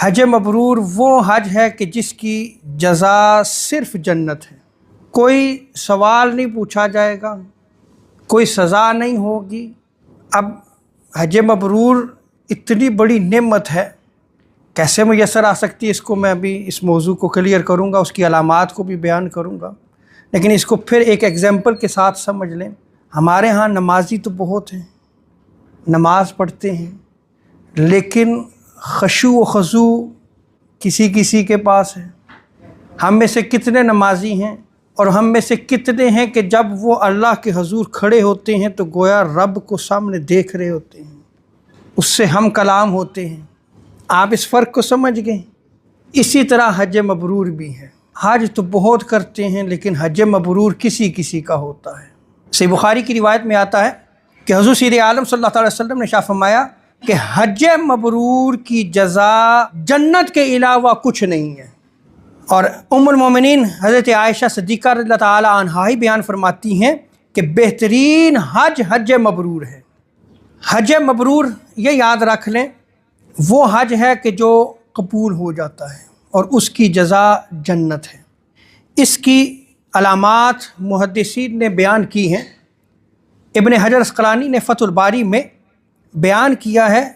حج مبرور وہ حج ہے کہ جس کی جزا صرف جنت ہے۔ کوئی سوال نہیں پوچھا جائے گا، کوئی سزا نہیں ہوگی۔ اب حج مبرور اتنی بڑی نعمت ہے، کیسے میسر آ سکتی ہے، اس کو میں ابھی اس موضوع کو کلیئر کروں گا، اس کی علامات کو بھی بیان کروں گا، لیکن اس کو پھر ایک ایگزامپل کے ساتھ سمجھ لیں۔ ہمارے ہاں نمازی تو بہت ہیں، نماز پڑھتے ہیں، لیکن خشوع و خضوع کسی کسی کے پاس ہے۔ ہم میں سے کتنے نمازی ہیں اور ہم میں سے کتنے ہیں کہ جب وہ اللہ کے حضور کھڑے ہوتے ہیں تو گویا رب کو سامنے دیکھ رہے ہوتے ہیں، اس سے ہم کلام ہوتے ہیں۔ آپ اس فرق کو سمجھ گئے؟ اسی طرح حج مبرور بھی ہے۔ حج تو بہت کرتے ہیں لیکن حج مبرور کسی کسی کا ہوتا ہے۔ صحیح بخاری کی روایت میں آتا ہے کہ حضور سید عالم صلی اللہ علیہ وسلم نے ارشاد فرمایا کہ حج مبرور کی جزا جنت کے علاوہ کچھ نہیں ہے۔ اور ام المومنین حضرت عائشہ صدیقہ رضی اللہ تعالی عنہا ہی بیان فرماتی ہیں کہ بہترین حج حج مبرور ہے۔ حج مبرور یہ یاد رکھ لیں، وہ حج ہے کہ جو قبول ہو جاتا ہے اور اس کی جزا جنت ہے۔ اس کی علامات محدثین نے بیان کی ہیں۔ ابن حجر عسقلانی نے فتح الباری میں بیان کیا ہے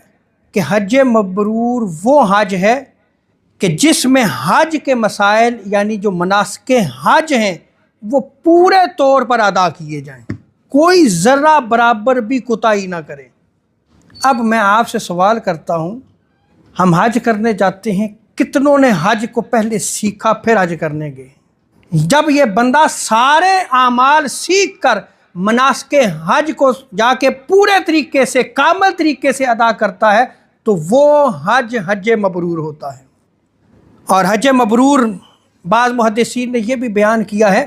کہ حج مبرور وہ حج ہے کہ جس میں حج کے مسائل یعنی جو مناسک حج ہیں وہ پورے طور پر ادا کیے جائیں، کوئی ذرہ برابر بھی کوتاہی نہ کرے۔ اب میں آپ سے سوال کرتا ہوں، ہم حج کرنے جاتے ہیں، کتنوں نے حج کو پہلے سیکھا پھر حج کرنے گئے؟ جب یہ بندہ سارے اعمال سیکھ کر مناسک حج کو جا کے پورے طریقے سے کامل طریقے سے ادا کرتا ہے تو وہ حج حج مبرور ہوتا ہے۔ اور حج مبرور بعض محدثین نے یہ بھی بیان کیا ہے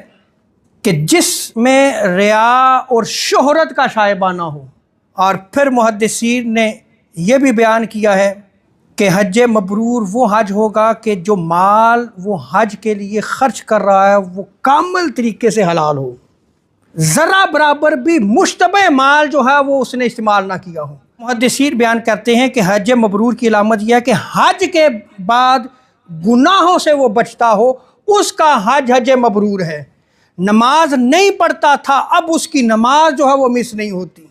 کہ جس میں ریا اور شہرت کا شائبہ نہ ہو۔ اور پھر محدثین نے یہ بھی بیان کیا ہے کہ حج مبرور وہ حج ہوگا کہ جو مال وہ حج کے لیے خرچ کر رہا ہے وہ کامل طریقے سے حلال ہو، ذرا برابر بھی مشتبہ مال جو ہے وہ اس نے استعمال نہ کیا ہو۔ محدثین بیان کرتے ہیں کہ حج مبرور کی علامت یہ ہے کہ حج کے بعد گناہوں سے وہ بچتا ہو، اس کا حج حج مبرور ہے۔ نماز نہیں پڑھتا تھا، اب اس کی نماز جو ہے وہ مس نہیں ہوتی۔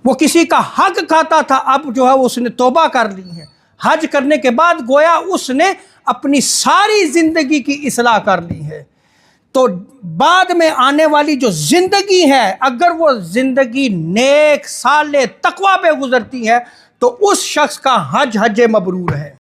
وہ کسی کا حق کھاتا تھا، اب جو ہے اس نے توبہ کر لی ہے۔ حج کرنے کے بعد گویا اس نے اپنی ساری زندگی کی اصلاح کر لی ہے۔ تو بعد میں آنے والی جو زندگی ہے، اگر وہ زندگی نیک صالح تقوی پہ گزرتی ہے تو اس شخص کا حج حج مبرور ہے۔